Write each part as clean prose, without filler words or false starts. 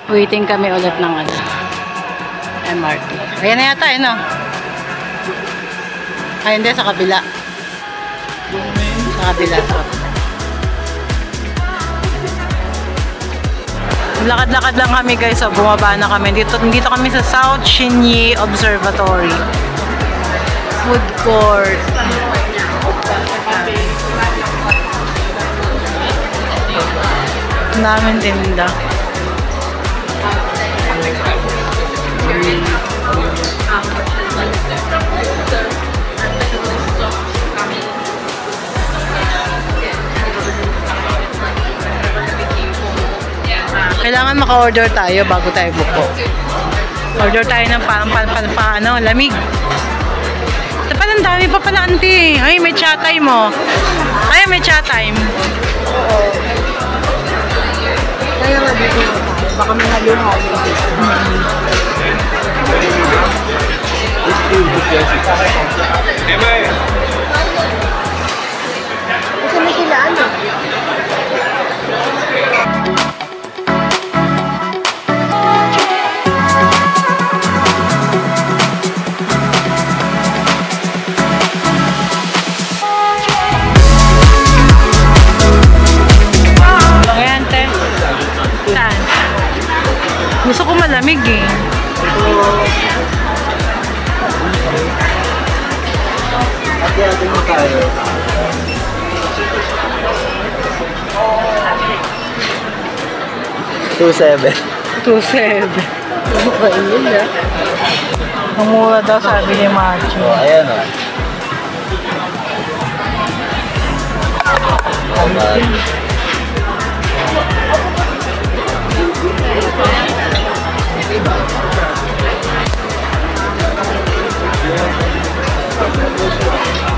Waiting kami ulit ng MRT. Ayan na yata, no? Ay, hindi, sa kabila. Sa kabila. Lakad-lakad lang kami, guys. So, bumaba na kami. Dito kami sa South Xinyi Observatory. Food court. Namin tinda. Kailangan maka-order tayo bago tayo buko. Order tayo ng lamig. Ito pala, ang dami pa pala, auntie. Ay, may chat time mo. Ay, may chat time. Kaya nga dito baka may halo-halo. Ito na sila, ano? Gusto ko malamig eh. Ate mo tayo. 2.7. 2.7. Mukhang yun na. Ang mura daw, sabi ni Macho. Oh, ayan o.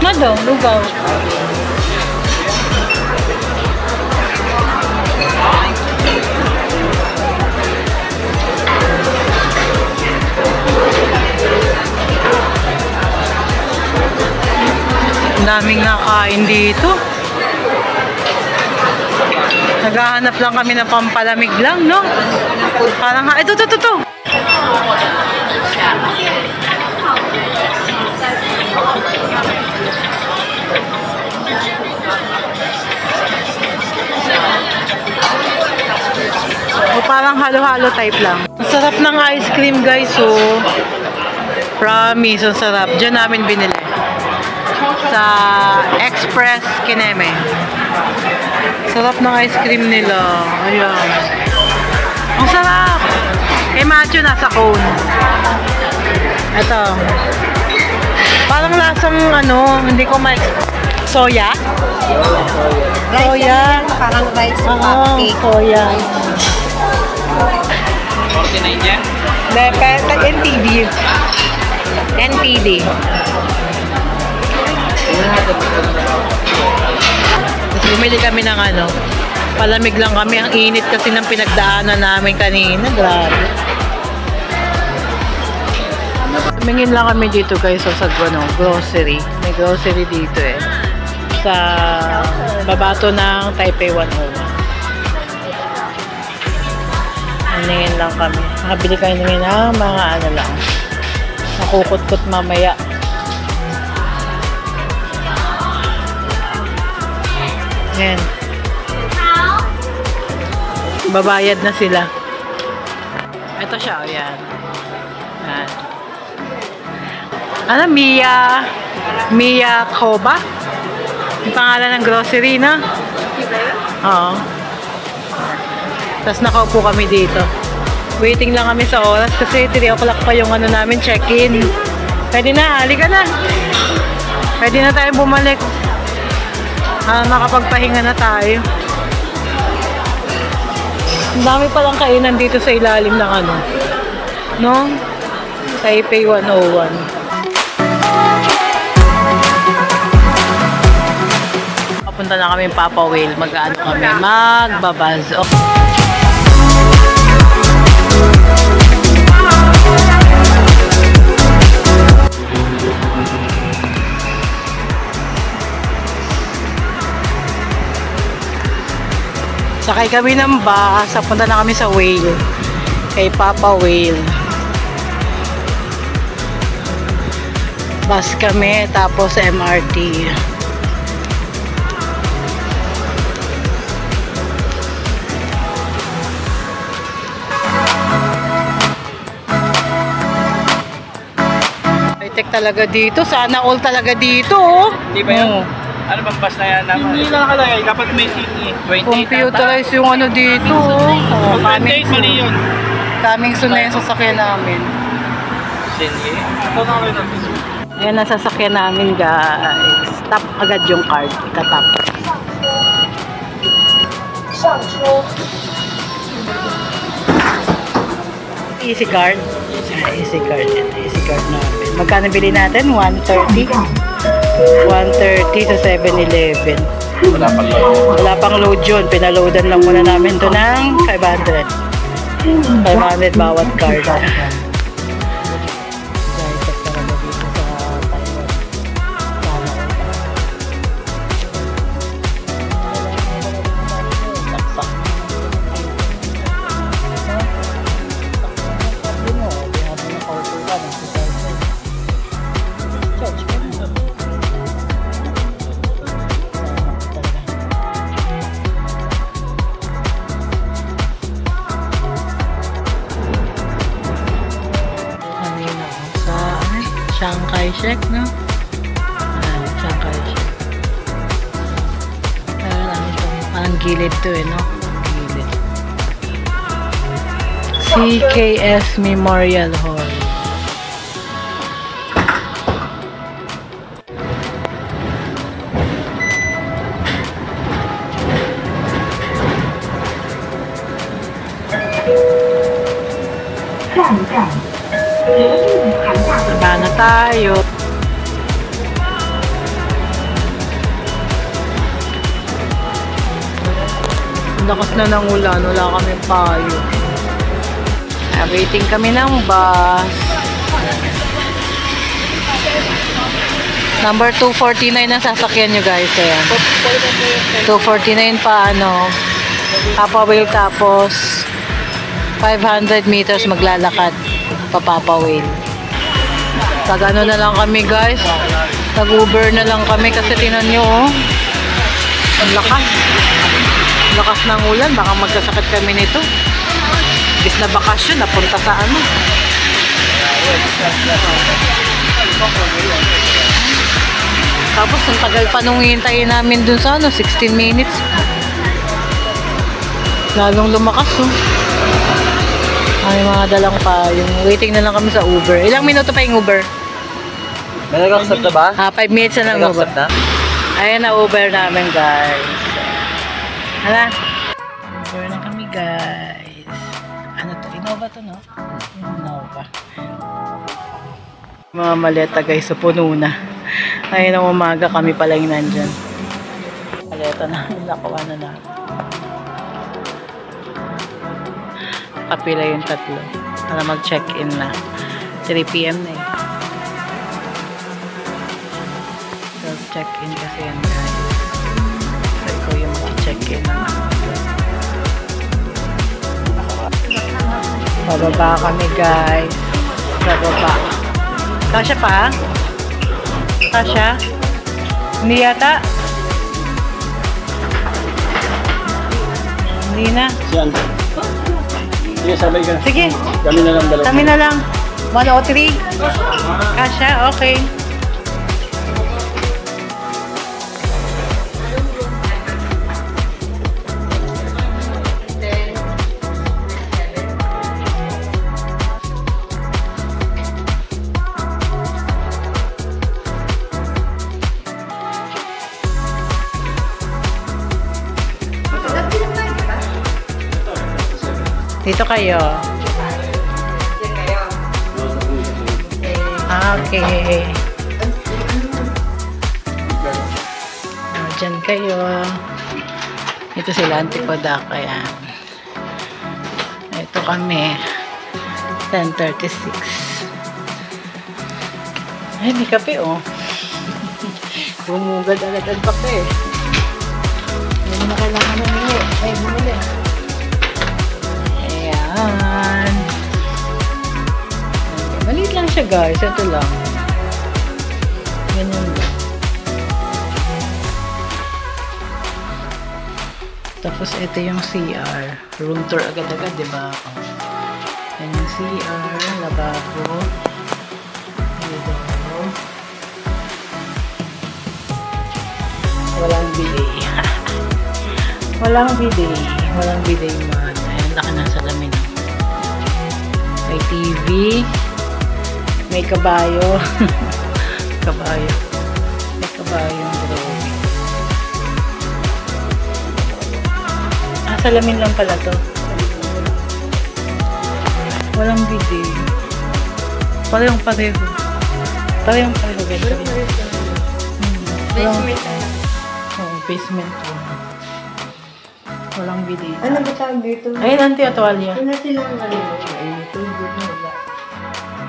Mado, lugaw. Ang daming nakain dito. Naghahanap lang kami ng pampalamig lang, no? Parang, ito. O parang halo-halo type lang. Ang sarap ng ice cream, guys, oh. Promise, ang sarap. Diyan namin binili. Sa Express Kineme. Sarap ng ice cream nila. Ayan. Ang sarap! Eh, Macho nasa cone. Ito. Parang lasang hindi ko soya? Soya. Parang rice cake. Soya. 49 yan? NTD. NTD. Tapos bumili kami ng palamig lang kami. Ang init kasi ng pinagdaanan namin kanina. Grabe. Tumingin lang kami dito, guys, sa grocery. May grocery dito eh. Sa babato ng Taipei 101. Tumingin lang kami. Nakabili kayo ng mga lang. Nakukot-kot mamaya. Ayan. Babayad na sila. Ito siya, o yan. Ayan. Mia Koba? Yung pangalan ng grocery, no? Oo. Tapos nakaupo kami dito. Waiting lang kami sa oras kasi 3 o'clock pa yung namin, check-in. Pwede na, halika na. Pwede na tayo bumalik. Makapagpahinga na tayo. Ang dami palang kainan dito sa ilalim ng no? Taipei 101. Papunta na kami Papa Whale. Kami? Magbabaz. Sakay kami ng bus. Punta na kami sa Whale. kay Papa Whale. Bus kami, tapos MRT. High-tech talaga dito. Sana all talaga dito. Hindi ba yun? Ano bang bus na yan naman? Hindi lang nakalagay. Dapat may city. 28 Computerized yung ano dito. Oh, 28 mali yun. kaming soon na yung sasakyan namin. Senye? Ito na rin ang Ayan ang sasakyan namin, guys. Tap agad yung card. Ikatap. Easy card. Easy card. Easy card namin. Magkano bili natin? 130. 130 sa 7-Eleven. Wala pang load. Wala pang load yun. Pinaloadan lang muna namin to ng 500. 500 bawat card. Chiang Kai-shek, no? Chiang Kai-shek. Parang gilid to eh, no? Gilid. CKS Memorial Hall. Baba na tayo. Ang lakas na ng ulan. Wala kami payo. Waiting kami ng bus. Number 249 ang sasakyan nyo, guys. Ayan. 249 pa, ano. Papa Whale, tapos 500 meters maglalakad. Papa Whale. Tag-ano na lang kami, guys. Tag-Uber na lang kami kasi tinan nyo, oh. Ang lakas. Ang lakas ng ulan. Baka magkasakit kami nito. Bis na bakasyon, napunta sa ano. Tapos, ang tagal pa nung hintayin namin dun sa ano, 16 minutes. Lalong lumakas, oh. Ay, mga dalang pa. Yung waiting na lang kami sa Uber. Ilang minuto pa yung Uber? May nag-accept na ba? 5 minutes na lang Uber. Nag-accept na? Ayan na Uber namin, guys. Hala. Uber na kami, guys. Ano to? Innova to, no? Innova. Mga maleta, guys. So, puno na. Ayun ang umaga kami pala yung nandyan. Maleta na. Nakuha na namin. Kapila yung tatlo para mag-check-in na 3 PM na eh. Self-check-in kasi yan, guys. So ikaw yung mag-check-in na. Pababa kami, guys. Pababa. Kasya pa? Kasya? Hindi yata? Hindi na. Siyan. Sige, sabay ka. Sige. Kami na lang dalawa. Kami na lang. 103. Kasha, okay. Dito kayo. Okay. Diyan kayo. Ito sila Antipoda. Ayan. Ito kami. 10:36. Ay, may kape, oh. Bumugad agad ang kape. Hindi na kailangan bumili. Ay, bumili. Ayan. Maliit lang siya guys. Ito lang. Ganyan lang. Tapos ito yung CR. Room tour agad-agad, diba? Yan yung CR, lababo. Dito. Walang bidet. Walang bidet. Walang bidet man. Ayan, laki ng salamin. May TV. May kabayo. Kabayo. May kabayong drawing. Salamin lang pala to. Walang bidet. Parehong pareho. Parehong pareho. Basement. Oo, basement room. Walang bidet. Ano ba tawag dito? Ayun, auntie, atwalya. Ano silang ano? Ito, wala.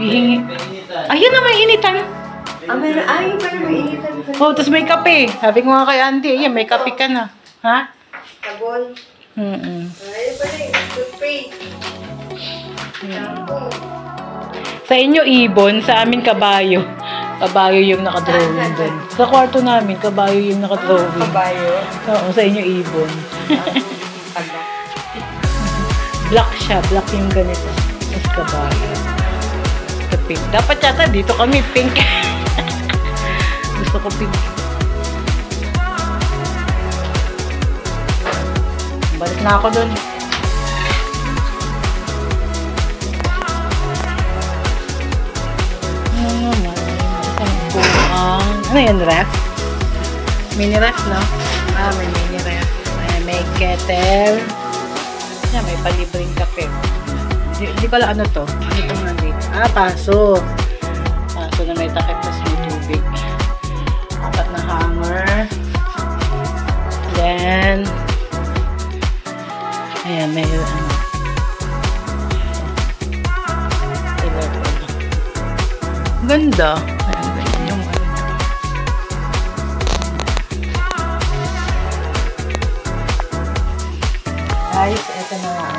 Hihingi. Ayun na, may initan. Ay, parang may initan ka. Oh, tapos may kape. Sabi ko nga kay auntie, ayan, may kape ka na. Ha? Sabon. Ay, pala yung toothpaste. Shampoo. Sa inyo, ibon. Sa amin, kabayo. Kabayo yung nakadrawing doon. Sa kwarto namin, kabayo yung nakadrawing. Kabayo. Oo, sa inyo, ibon. Black siya. Black yung ganito. Tapos kabayo. Pink. Dapat yata dito kami pink. Gusto ko pink. Balik na ako doon. Ano yan, ref? Mini ref, no? May mini ref. May kettle. Yan, may palibreng kape. Hindi ko alam ano to. Ano itong nandito? Paso. Paso na may takip na may tubig. Apat na hanger. Then, ayan, may ano. Ganda. Ayan, ganyan yung ano. Guys, ito na nga.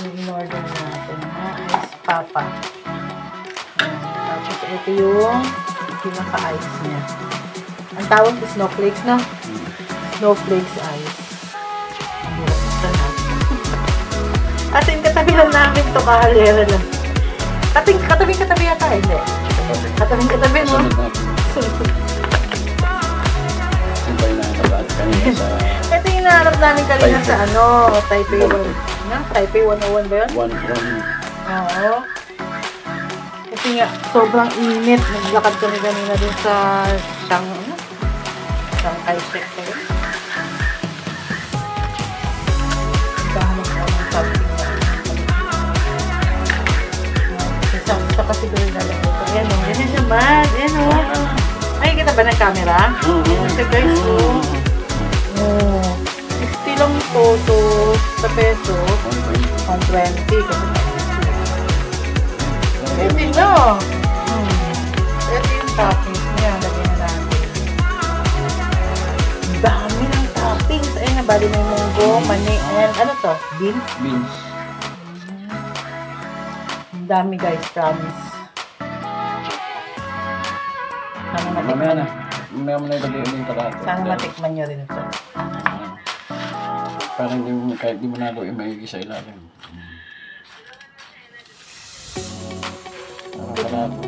In-order natin na ice papa. Tapos ito yung pinaka-ice niya. Ang tawag is snowflakes, no? Snowflakes ice. Ang hirap ito na. As in, katabi lang namin ito, kahalera lang. Katabi yata, hindi. Katabi, no? Ito yung nahanap namin kanina sa ano, Taipei 1. Taipei 101 ba yun? 101. Oo. Kasi nga, sobrang init. Naglakad kami kanina din sa Shanghai Shek pa yun. Nagkahanap ko ng something na. Sa kasiguro na lang ito. Ayan o, ganyan siya mad. Ayan o. Ay, kita ba ng camera? Ayan siya guys o. 60 lang ito. So, sa peso, 120. Ito na. Ito yung toppings niya. Lagyan na natin. Dami ng toppings. Ayun na, bali may munggo, mani, and ano to? Beans? Beans. Ang dami guys, promise. Sana matikman. Mamaya mo na ilagay ulit yung karato. Sana matikman nyo rin ito. Parang kahit di mo na gawin maigi sa ilalim. Karato.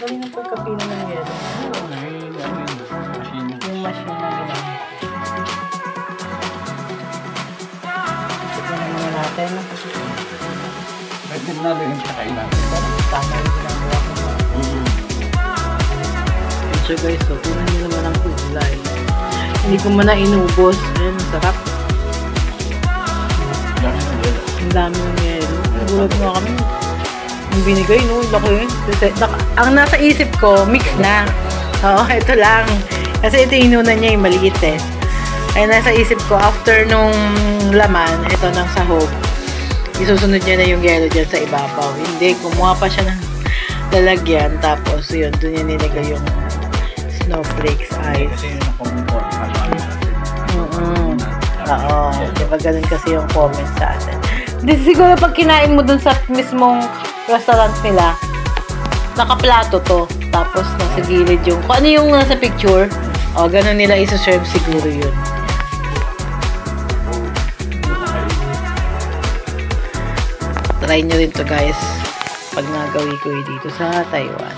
Gawin ng pagkapino ng yelo. Yung machine na ginamit. Tignan muna natin. Kahit di mo na gawin sa kailangan. Tama yung ginagawa ko. So guys, so tignan nyo naman ang kulay. Hindi ko muna inubos. Ayun, sarap. Ang dami ng yelo. Nagulat nga kami. Yung binigay, no? Laki. Ang nasa isip ko, mix na. Oo, ito lang. Kasi ito inunan niya yung maliit eh. Ay nasa isip ko, after nung laman, ito ng sahog. Isusunod niya na yung yelo dyan sa ibabaw. Hindi, kumuha pa siya ng lalagyan. Tapos, yun, dun niya nilagay yung snowflakes ice. Kasi yun ang comment. Oo. Diba ganun kasi yung comment sa atin. Hindi siguro pag kinain mo dun sa mismong restaurant nila. Nakaplato to. Tapos nasa gilid yung, kung ano yung nasa picture, o, ganun nila isa-serve siguro yun. Try nyo rin to guys, pag nagawi-gawi dito sa Taiwan.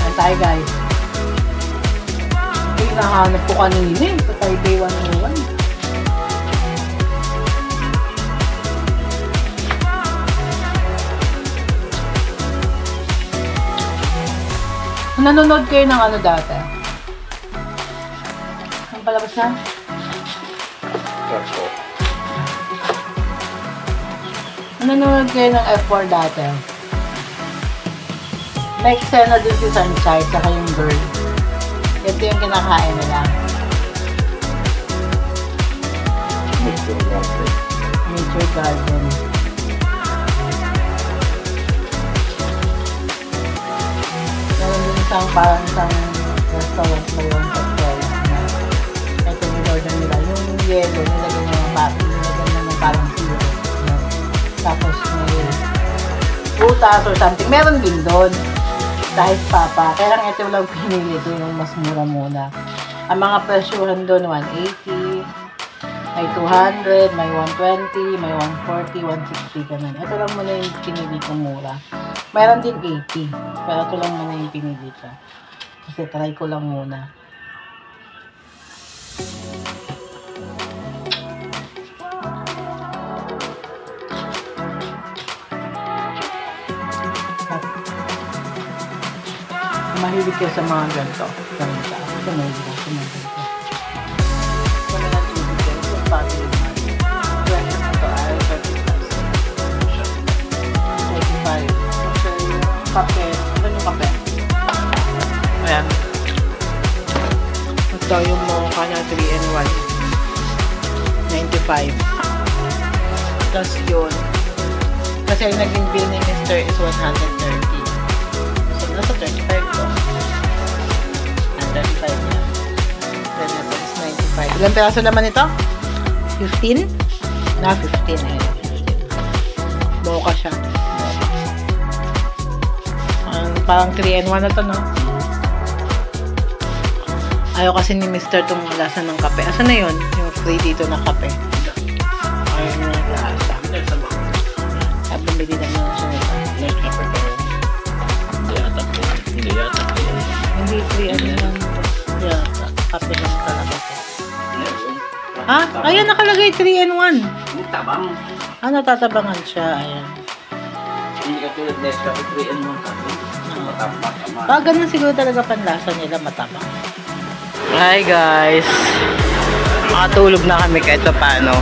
Ayan tayo guys. Ay, nahanap ko kanina eh, sa Taipei 101. Nanonood kayo ng ano dati? Ang palabas na? Nanonood kayo ng F4 dati? May eksena dun si Sunshine saka yung girl. Ito yung kinakain nila. Nature Garden. Meron din parang isang restaurant na yun sa Korea na ito yung order nila. Yung yellow, nilagyan na ng papi, nilagyan na ng parang syrup. Tapos may prutas or something. Meron din doon. Dahil papa. Kaya lang ito lang pinili doon yung mas mura muna. Ang mga presyohan doon, 180, may 200, may 120, may 140, 160, ganun. Ito lang muna yung pinili ko mura. Mayroon din 80. Pero ito lang muna yung pinili ko. Kasi try ko lang muna. Mahilig kayo sa mga ganito. Ganito. Ito mahilig ako sa mga ganito. Kami na tubig kayo. Ito ang pati yung mga. Pwede na ito ay 35. 35. Kasi yung kape. Ito yung kape. Ayan. Ito yung mocha na 3-in-1. 95. Plus yun. Kasi yung naging bill ni Mr. is 130. Nasa 35 to. 35 niya. Then ito is 95. Ilang peraso naman ito? 15? Na, 15. Ayun, 15. Mocha siya. Parang 3-in-1 na to, no? Ayaw kasi ni Mr. itong lasa ng kape. Asa na yun? Yung free dito na kape. Ayaw niya yung lasa. Kaya bumili na muna siya nito. Hindi 3-in-1. Yata. Kape lang talaga ito. Ha? Ayan, nakalagay 3-in-1. Tabang. Ah, natatabangan siya. Ayan. Hindi ka tulad na sa 3-in-1 kape. Matapang. Ganun siguro talaga panlasa nila, matabang. Hi guys. Makatulog na kami kahit pa paano.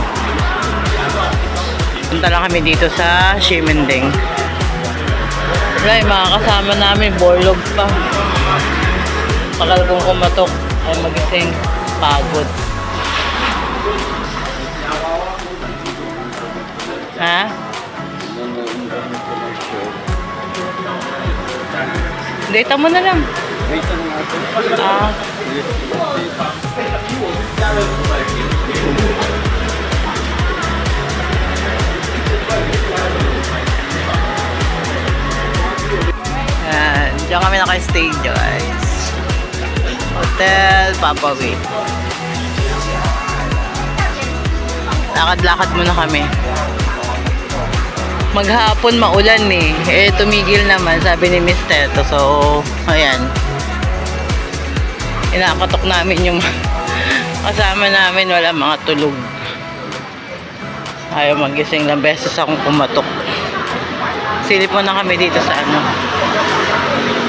Punta lang kami dito sa Ximending. Wala, yung mga kasama namin, borlog pa. Pakal kong kumatok ay magising, pagod. Ha? Data mo na lang. Ah. Diyan kami naka-stay guys. Hotel Papaway. Lakad-lakad muna kami. Maghapon maulan eh. Eh tumigil naman sabi ni Miss Teto. So ayan. Inakatok namin yung kasama namin, wala mga tulog. Ayaw magising lang, beses akong kumatok. Silip mo na kami dito sa ano,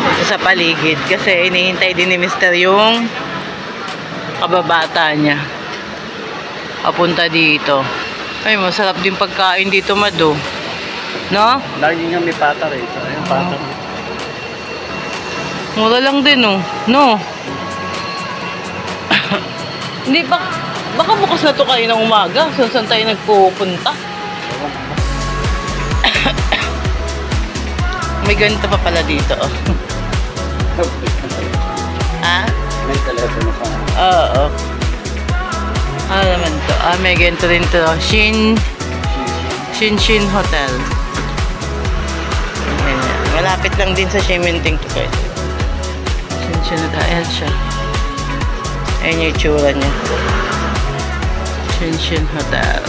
dito sa paligid kasi inihintay din ni Mr. yung kababata niya papunta dito. Ay, masarap din pagkain dito, Mado, no? Lagi nga may pata rito. Ayun, pata rito. Mura lang din, oh. No? Hindi, baka bukas na to kayo ng umaga. Saan tayo nagpupunta? May ganito pa pala dito, oh. Ah? May telepono pa. Oo. Ano naman to? May ganito rin to. Shin Hotel. Ayan. Malapit lang din sa Shiminting to guys. Shin Hotel. Ayan siya. Ayan yung itsura niya. Shin Hotel.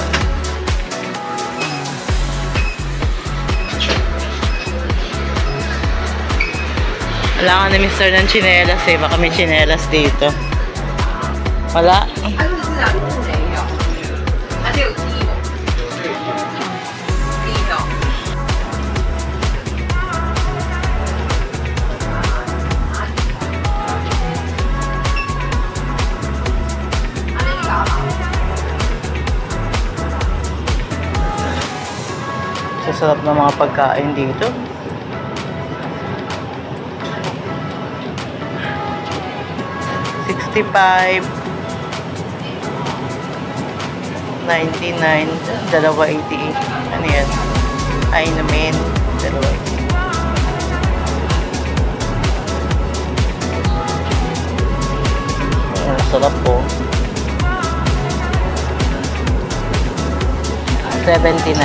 Wala ka na mister ng chinelas eh. Baka may chinelas dito. Wala. Sasarap ng mga pagkain dito. $65, $99, dalawa $88. Ano yan? Ay namin, dalawa $88. Sarap po. 79.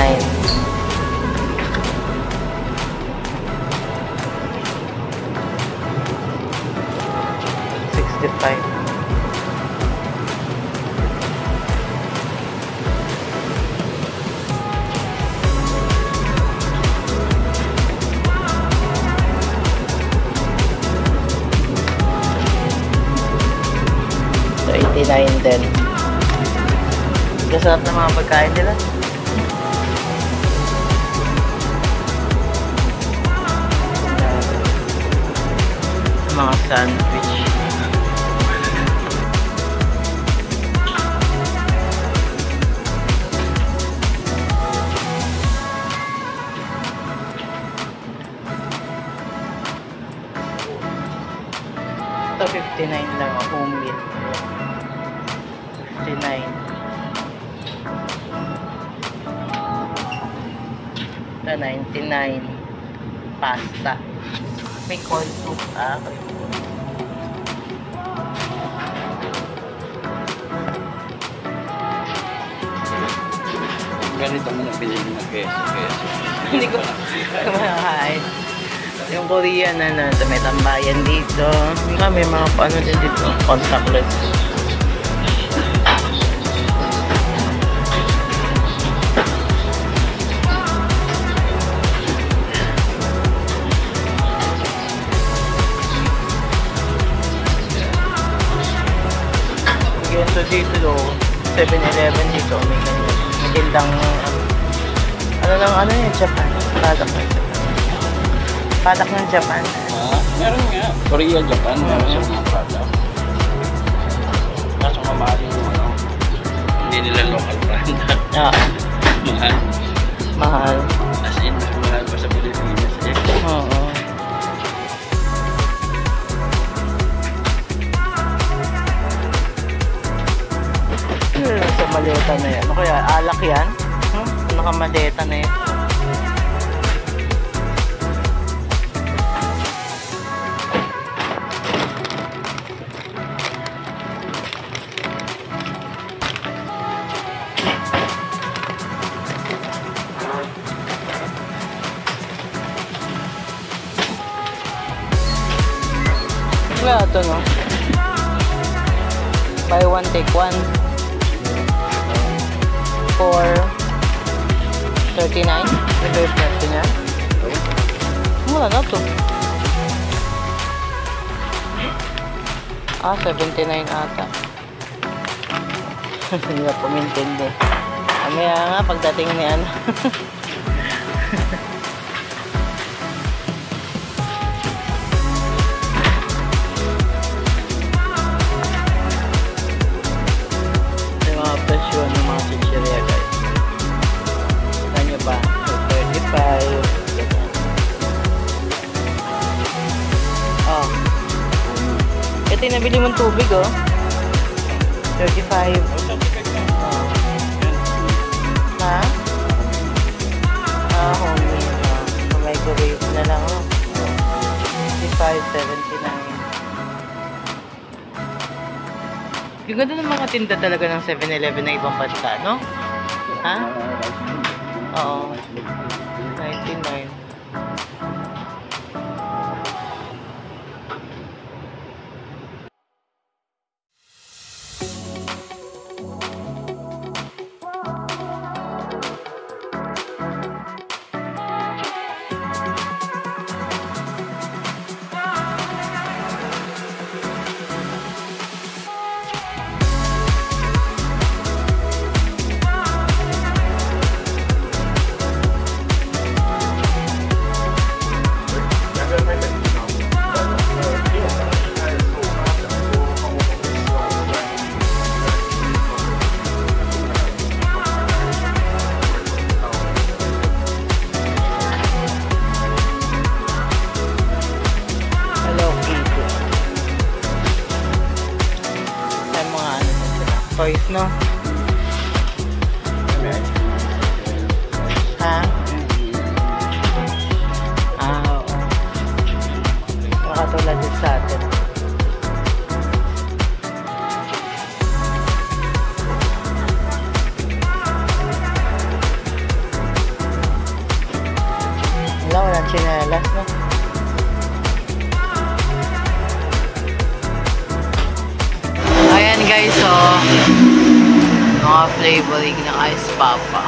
So, 89 din. Kasarap na mga pagkain nila. Mga sandwich. Ito 59 lang ang home meal. 59. Ito 99. Pasta. May corn soup. Ganito mo na pinili ng keso. Hindi ko kumakain. Yung Korean may tambayan dito. May mga paano din dito. Contactless. Ganito dito 7-Eleven dito. May ganyan. May tindang ano yung Japan? Product ng Japan. Product ng Japan. Meron nga. Korea, Japan. Meron siya mga product. Kaso mamahal yung hindi nila local brand. Mahal. Mahal. As in, mahal pa sa Pilipinas eh. Oo. Sa maleta na yan. Ano kaya? Alak yan? Nakamaleta na yan. Wala ito, no? Buy one, take one. For 39. Ito yung presyo niya. Mura na ito. 79 ata. Hindi na pumintindi. Mamaya nga pagdating ni ano. Presyo ng mga chichirya guys. Saan nyo ba? 35. Oh. Ito yung nabili mong tubig oh. 35. Oh. Ha? Homemade. Microwave na lang oh. 55, 79. Yung ganda ng mga tinda talaga ng 7-Eleven na ibang bansa, no? Ha? Oo. 99. Toys, no? Ha? Oo. Nakatulad din sa atin. Walang tsinelas, no? Ayan guys, so mga flavoring ng Ice Papa.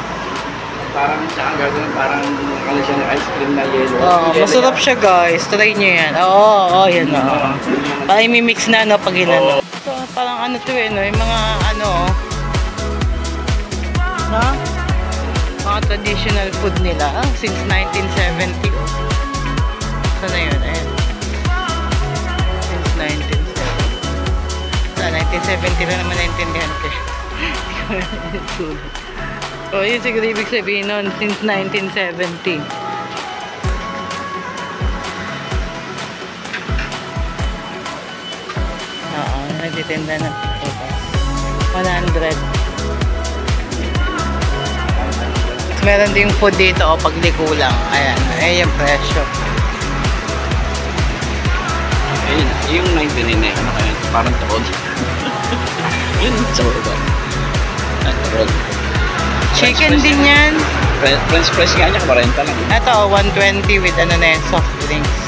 Parang tsaka gagawin, parang ano siya ng ice cream na yellow. Oo, masarap siya guys. Try nyo yan. Oo, yan o. Parang imimix na, no, pag hinano. So, parang ano to eh, no? Yung mga ano, no? Mga traditional food nila. Since 1970. Sana yun, ayan. Since 1970. Sa 1970 na naman naintindihan ko. Oh, yun siguro ibig sabihin nun, since 1970. Oo, nagtitinda na. 100. Meron ding food dito, o pagliko lang. Ayan, ay yung presyo. Ayun, yung 99 ano kaya, parang taon. Yun, sa ba? Taon. Chicken din yan. French fries nga niya, 40 lang. Ito, 120 with ano na yan, soft drinks.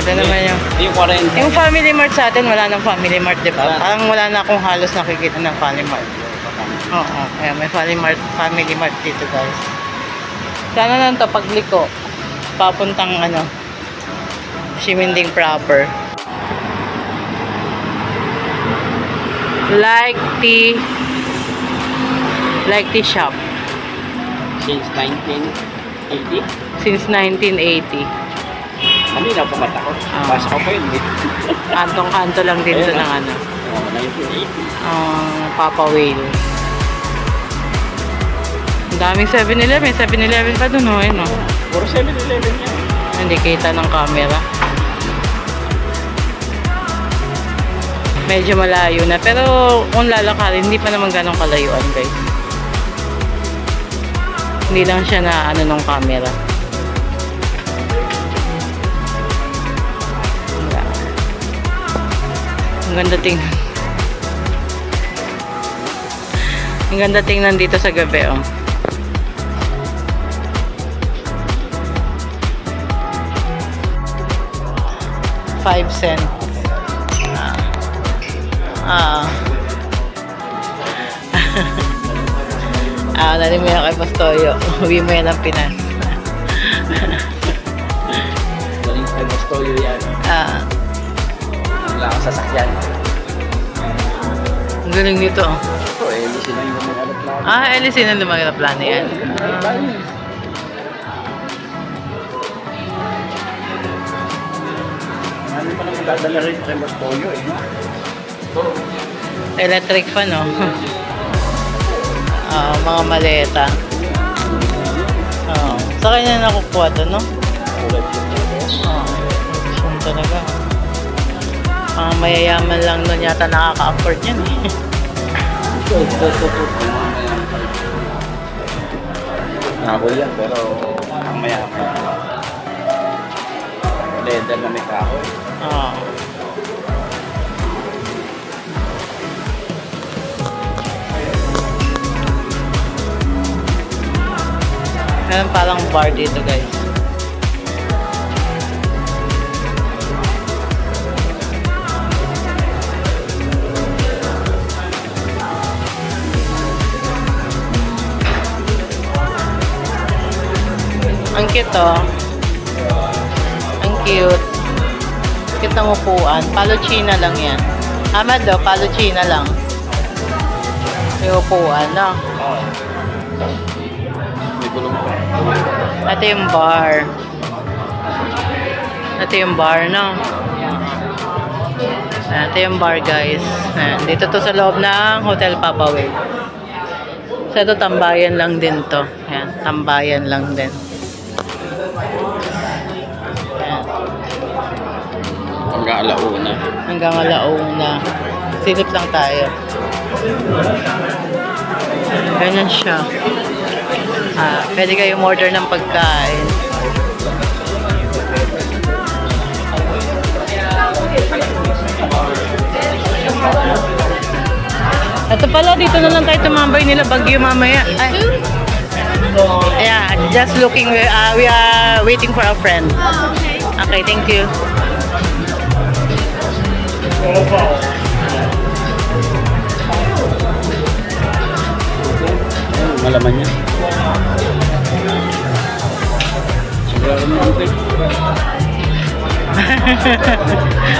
Ito naman yung 40. yung Family Mart sa atin, wala nang Family Mart, di ba? Parang wala na akong halos nakikita ng Family Mart. Oo, kaya may Family Mart dito guys. Sana lang ito, pagliko. Papuntang ano, Shiminding proper. Like tea shop. Since 1980? Since 1980. Kanina pumunta ko. Basa ko pa yun. Kantong-kanto lang din ito ng ano. 1980. Papa Whale. Ang daming 7-Eleven. 7-Eleven pa dun, oh. Ayun, oh. Puro 7-Eleven yan. Hindi kita ng camera. Medyo malayo na. Pero kung lalakarin, hindi pa naman ganong kalayuan, guys. Hindi lang siya na ano ng camera. Ang ganda tingnan. Ang ganda tingnan dito sa gabi, oh. $0.05. Nanin mo yan kay Pastoyo. Uwi mo yan ang Pinas. Galing kay Pastoyo yan. Wala akong sasakyan. Ang galing nito. Ito, LC na yung lumagalap. LC na lumagalap plano yan. Ano pa naman dadala rin kay Pastoyo eh. Electric fan, no? Mga maleta. Sa kanya nakukuha to, no? Yun talaga. Mga mayayaman lang nun yata nakaka-afford yan, eh. Ako yan, pero ang mayaman. Leather na may kahoy. Meron parang bar dito, guys. Ang cute, oh. Ang cute. Cute ng upuan. Palochina lang yan. Amad, oh. Palochina lang. Yung upuan, no? May gulong pa. Ito yung bar. Ito yung bar, no? Ito yung bar, guys. Dito to sa loob ng Hotel Papaway. So, ito tambayan lang din to. Ayan, tambayan lang din. Ayan. Hanggang alauna. Hanggang alauna. Silip lang tayo. Ganyan siya. Pwede kayong order ng pagkain. Ito pala, dito na lang tayo tumambay nila Baguio mamaya. Ay. Yeah, just looking. We are waiting for a friend. Okay, thank you. Malaman niya. Siguro naman ito.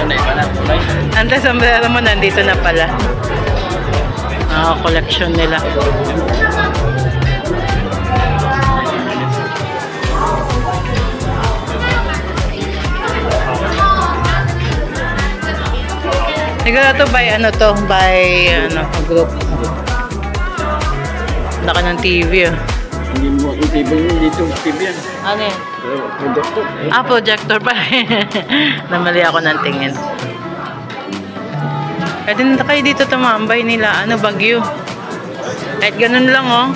Ano iba na? Ante, sombrero mo nandito na pala. Collection nila. Siguro to by group. Laka ng TV, oh. Hindi mo yung TV mo dito. TV yan. Ano yan? Projector. Projector pa. Namali ako ng tingin. Pwede na kayo dito tumambay nila. Baguio. Kahit ganun lang, oh.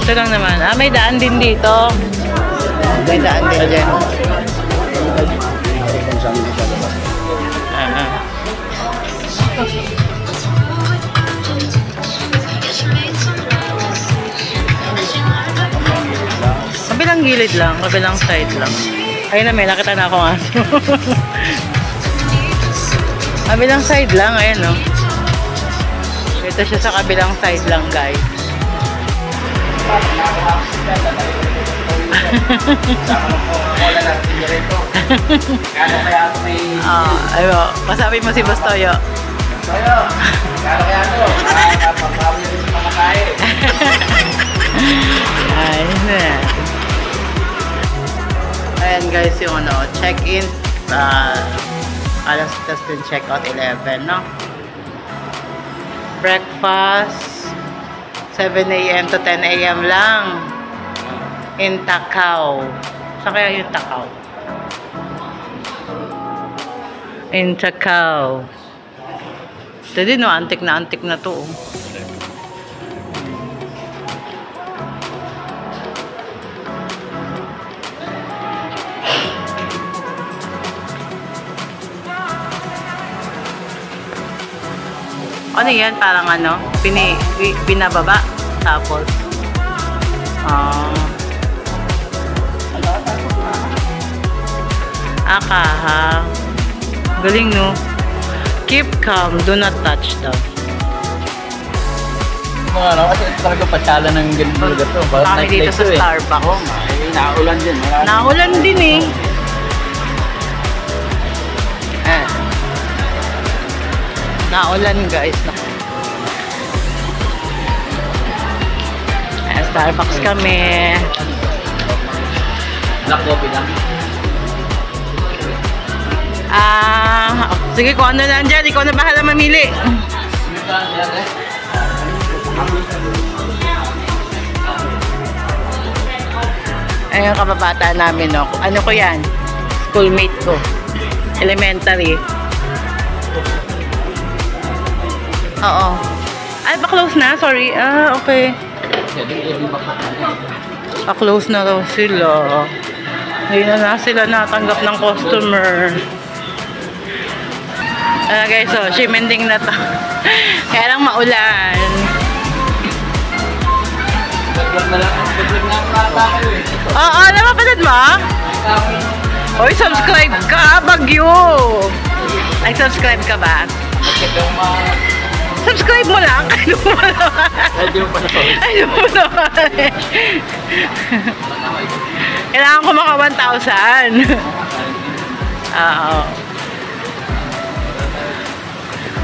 Ito lang naman. May daan din dito. May daan din dyan. Kabilang gilid lang, kabilang side lang. Ayun na, may nakita na akong aso. Kabilang side lang, ayan, no. Ito siya sa kabilang side lang, guys. Ayo, pasabi mo si Bastoyo. Bastoyo, kano kaya ito? Papawi rin sa pamakain. Ayan guys, yung check-in. Alas test din check-out 11, no? Breakfast 7 a.m. to 10 a.m. lang in Takao. Saan kaya yung Takao? In Takao. Ito din, no? Antik na to, oh. Ano yan? Parang binababa. Tapos, kaha. Galing, no? Keep calm. Do not touch daw. Kasi ito talaga pasyala ng ganito lugar to. Kami dito sa Starbucks. Naulan din. Naulan din, eh. Naulan, guys. Starbucks kami. Black coffee lang. Sige, kung ano lang dyan, ikaw na bahala mamili. Ayun, kababata namin, no? Ano ko yan? Schoolmate ko. Elementary. Oo. Ay, pa-close na? Sorry. Okay. Pa-close na daw sila. Ngayon na sila natanggap ng customer. Ano guys, so, shimending na to. Kaya lang maulan. Nag-vlog na lang. Nag-vlog na ang kata ko eh. Oo, napapanood mo? Hoy, subscribe ka, Bagyo! Nag-subscribe ka ba? Subscribe mo lang. Ano mo naman? Hindi mo pa napawin. Ano mo naman? Kailangan ko maka 1,000. Oo.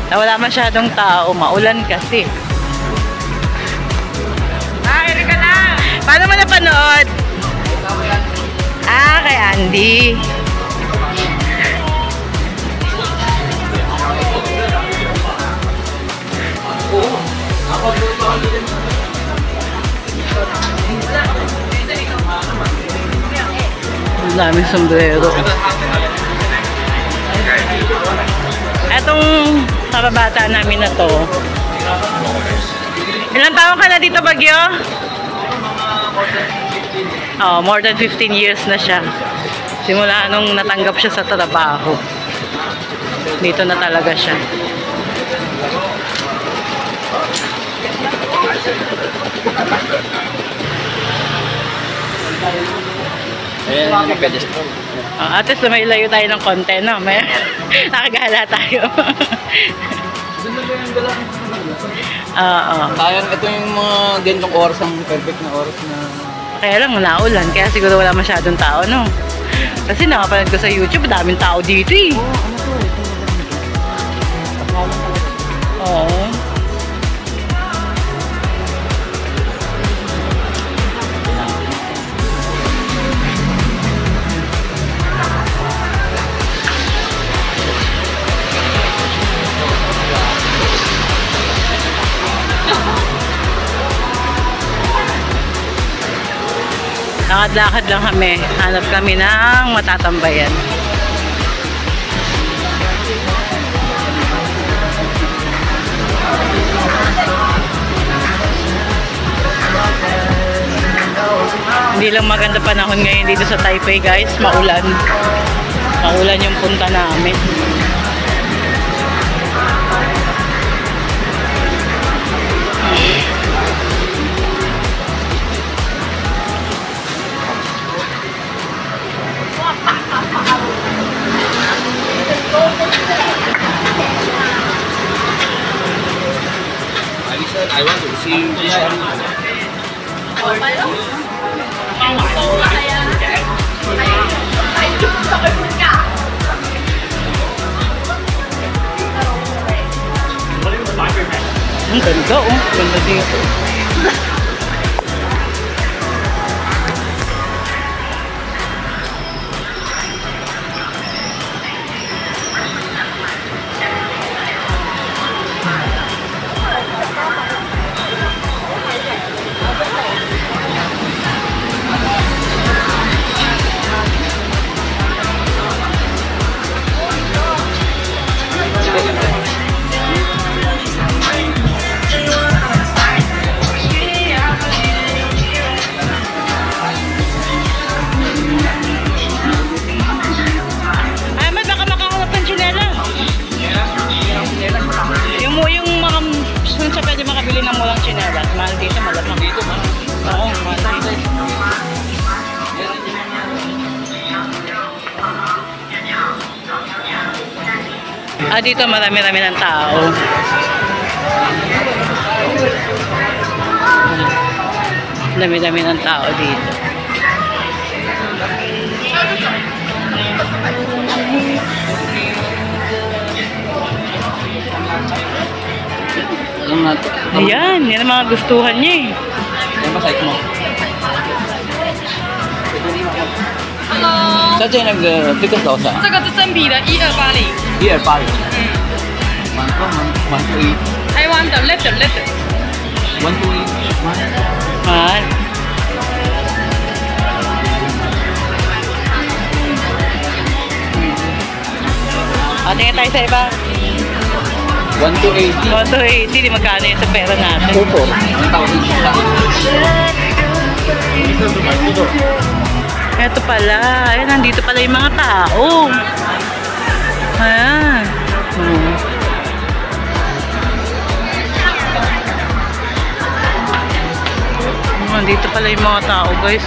Wala masyadong tao. Maulan kasi. Ay, ka lang. Paano mo napanood? Ah, kay Andy. Ang daming sombrero. Etong kababata namin na to. Ilang taon ka na dito, Bagyo? Oh, more than 15 years na siya. Simula nung natanggap siya sa trabaho. Dito na talaga siya. Ayan, nag-pedestal. At least lumayo tayo ng konti, no? May nakagala tayo. Oo. Sayang, ito yung mga ganitong oras, ang perfect na oras na... Kaya lang, naulan. Kaya siguro wala masyadong tao, no? Kasi nakapanood ko sa YouTube, daming tao dito eh. Oo. Lakad-lakad lang kami. Hanap kami ng matatambayan. Hindi lang maganda panahon ngayon dito sa Taipei, guys. Maulan. Maulan yung punta namin. I want to see Ang ganda, oh. Ganda dito. Dito marami-rami ng tao. Dami-dami ng tao dito. Ayan, yan ang mga gustuhan niya eh. Yan ba site mo? Hello， Sa dyan nag-ticket daw sa? 这个是真皮的1280， 1280. 128. 台湾的 leather。 128. Mahal. Tingin tayo sa iba. 1,280. 1,280, di magkano yun sa pera natin. 4,400. 1,000. Ito pala. Ayan, nandito pala yung mga tao. Ayan. Dito pala yung mga tao guys,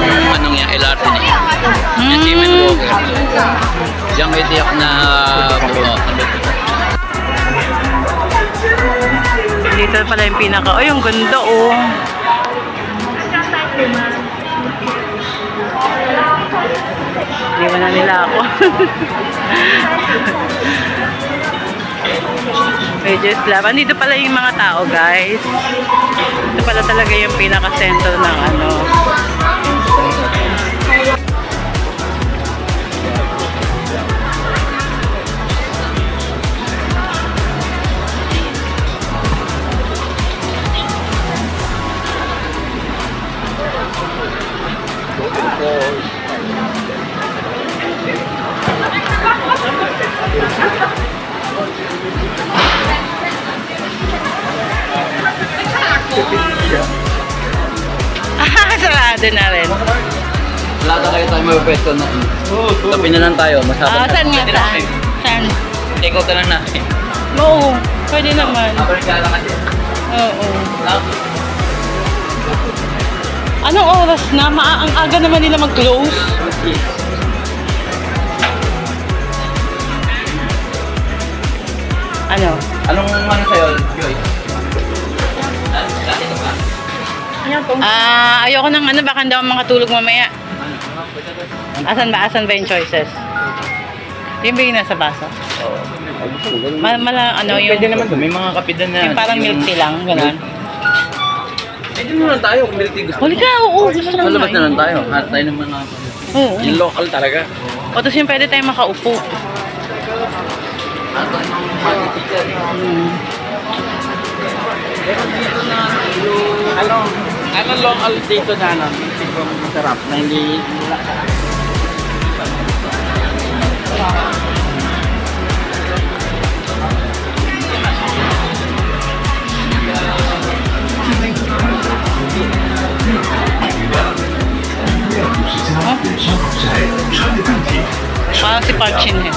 Yung anong yung LRT na yun. Yung Siemens Walker. Yung itiyak na buo. Dito pala yung pinaka. Oh, yung ganda Iwan na nila ako. Medyo slab. Andito pala yung mga tao, guys. Ito pala talaga yung pinaka-center ng ano. Sarado na rin. Wala na kayo tayo mag-pwesto na. Tabi na lang tayo. Masyadong. Saan nga? Saan? Take out na lang natin. Oo, pwede naman. Ako rin kaya lang kasi. Oo. Anong oras na? Ang aga naman nila mag-close. Ano? Anong ano sa'yo, Joyce? Dati ka ba? Ayoko ng ano, baka daw makatulog mamaya. Asan ba yung choices? Yung ba yung nasa baso? Oo. Ano yung... Pwede naman may mga kapitan na. Yung parang milk tea lang, gano'n. Pwede naman tayo kung milk tea gusto. Huli ka, oo, gusto ko Malabas naman. na lang tayo. Hat tayo ng mga... Oo. Yung local talaga. O, tapos yung pwede tayo makaupo. Ato yung mga teacher. Pero dito na ano local dito na ano, siguro masarap na hindi parang si Park Shin Hye.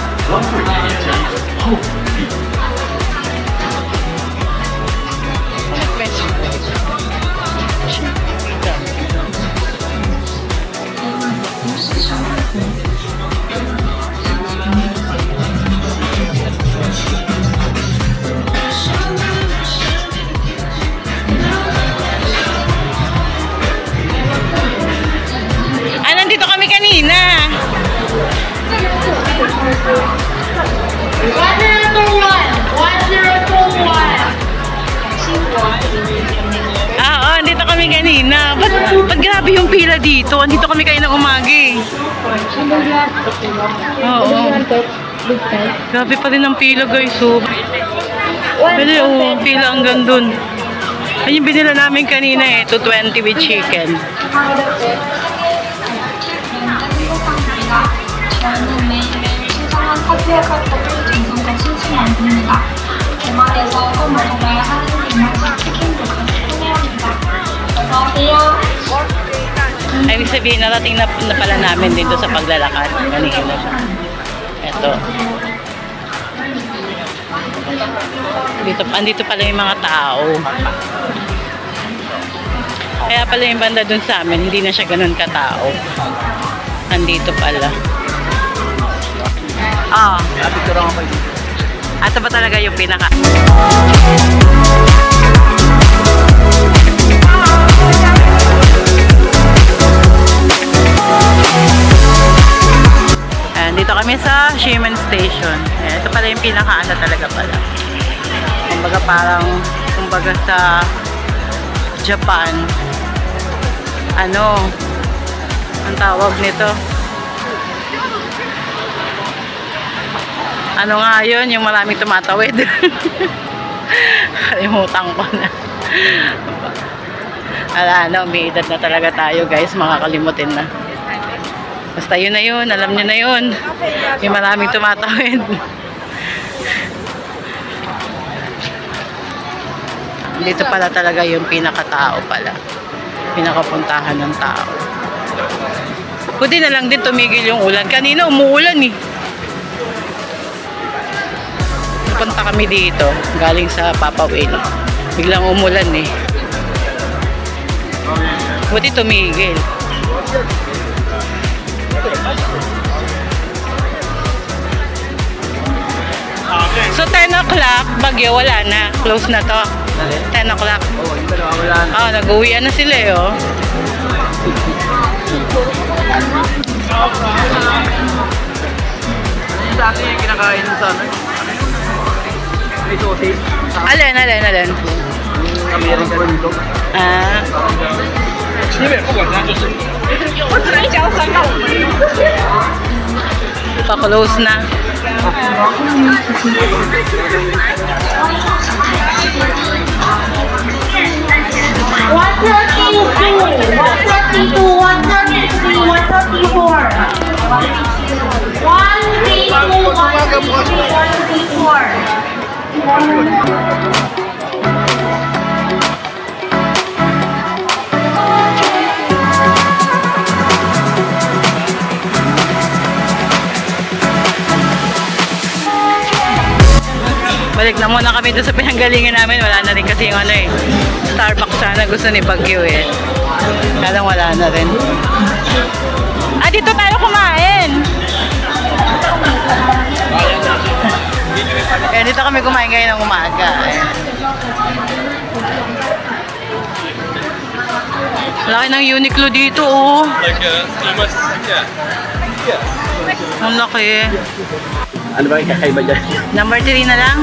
Nandito kami kanina. 1021. Oo, andito kami kanina. Ba't grabe yung pila dito? Andito kami kayo ng umagi. Oo. Grabe pa rin ang pila guys. Pwede pila hanggang dun. Ayun yung binila namin kanina 220 with chicken. Ay, ibig sabihin, narating na pala namin dito sa paglalakad. Kanina siya. Ito. Andito pala yung mga tao. Kaya pala yung banda dun sa amin, hindi na siya ganun katao. Andito pala. Ito ba talaga yung pinaka... Dito kami sa Siemens Station. Ito pala yung pinaka-ano talaga pala. Kumbaga sa Japan. Ano? Ang tawag nito? Ano nga yun? Yung maraming tumatawid. Kalimutan ko na. May edad na talaga tayo guys. Makakalimutin na. Basta yun na yun, alam nyo na yun. May maraming tumatawid. Dito pala talaga yung pinakatao pala. pinakapuntahan ng tao. Buti na lang din tumigil yung ulan. Kanina umuulan eh. Punta kami dito, galing sa Papawil. Biglang umulan eh. Buti tumigil. So 10 o'clock, Baguio, wala na. Close na to. 10 o'clock. Oo, yung dalawa wala na. Ah, nag-uwian na sila eh, oh. Dati yung kinakain mo sa ano? May sausage. Alin? American corn dog. Ah. Pa-close na. Balik na muna kami doon sa pinanggalingan namin. Wala na rin kasi yung ano eh. Starbucks sana gusto ni Baguio eh. Kaya lang wala na rin. Ah, dito tayo kumain! Kaya dito kami kumain ngayon ng umaga eh. Laki ng Uniqlo dito oh. Ang laki. Ano ba yung kakaiba dyan? Number 3 na lang?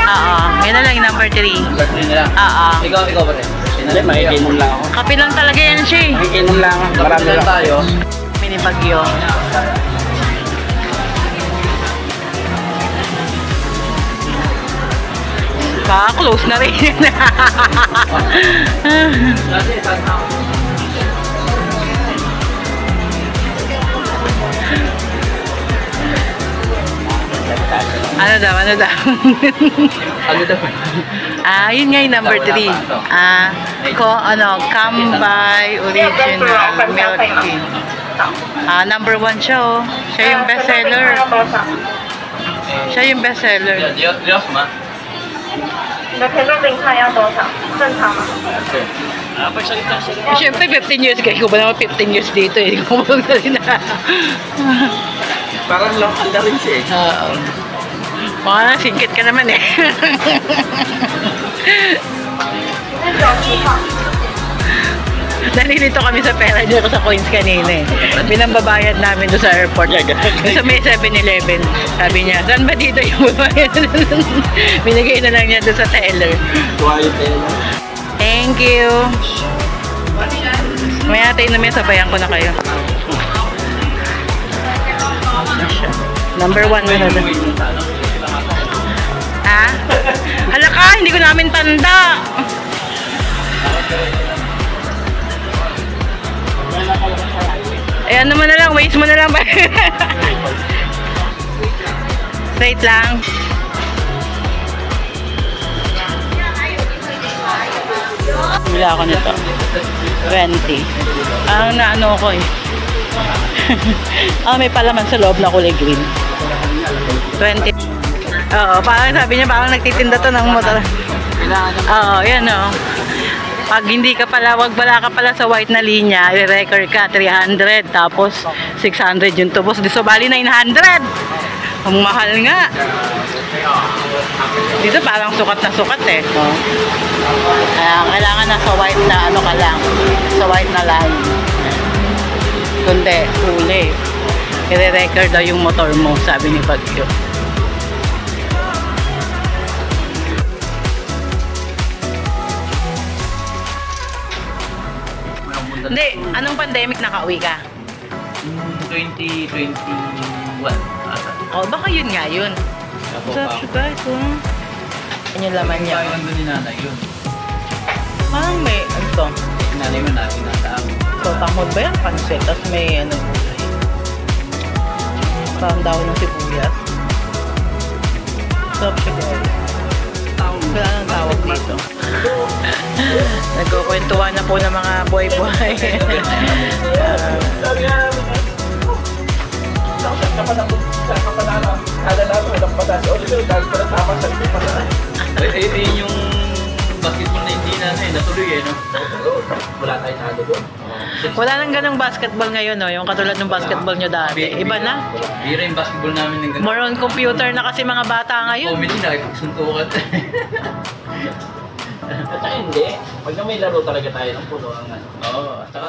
Oo. Yan na lang yung number 3. Number 3 na lang? Oo. Ikaw ba rin? Hindi, makikinom lang ako. Kape lang talaga yan siya eh. Makikinom lang ako. Marami lang tayo. Mini Baguio. Close na rin. Ano daw? Ano daw? Yun nga yung number 3. Kambay Original Milk Tea. Number 1 siya oh. Siya yung bestseller. Siya yung bestseller. Diyos ma. 你的甜豆饼看要多少？正常吗？ Siyempre 15 years kayo. Ko ba naman 15 years dito eh. Hindi ko magsalita na. Parang local na rin siya eh. Oo. Mga singkit ka naman eh. Nalilito kami sa pera niyo sa coins kanina eh. Binambabayad namin doon sa airport. Doon sa may 7-Eleven. Sabi niya, saan ba dito yung babayad? Binigay na lang niya doon sa teller. Thank you. May atay namin, sabayan ko na kayo. Number 1 na doon. Ha? Hala ka, hindi ko namin tanda. Ayan naman na lang, waste mo na lang ba? Straight lang. Bila ako nito. 20. Ang naano ko eh. May palaman sa loob na kulay green. 20. Oo, parang sabi niya, parang nagtitinda to ng motor. Oo, yan o. Pag hindi ka pala, wala ka pala sa white na linya, i-record ka, 300, tapos 600 yung tubos. Di so, bali 900. Ang mahal nga. Dito parang sukat na sukat eh. Kailangan na sa white na ano ka lang, sa white na line. Kundi, huli. I-record daw yung motor mo, sabi ni Baguio. Hindi, anong pandemic nakauwi ka? 2021. Oh, baka yun nga yun. Sarap siya guys, oh. Yan yung laman niya. Kaya lang doon ni nanay yun. Parang may, ano to? Nanay mo natin nasa amin. So, tamod ba yan? Pansit. Tapos may, ano, gulay. Parang daw ng sibuyas. Sarap siya guys. Wala nang tawag dito. Nagkukwentuhan na po ng mga boy-boy. Ayun yung basketball na hindi na natuloy no? Wala tayong nalo doon. Wala nang ganong basketball ngayon, no? Yung katulad ng basketball nyo dati. Iba na. Bira yung basketball namin ng ganun. More on computer na kasi mga bata ngayon. Comedy na, ipagsuntukan. At saka hindi. Pag na may laro talaga tayo ng puno ang ano. Oo, at saka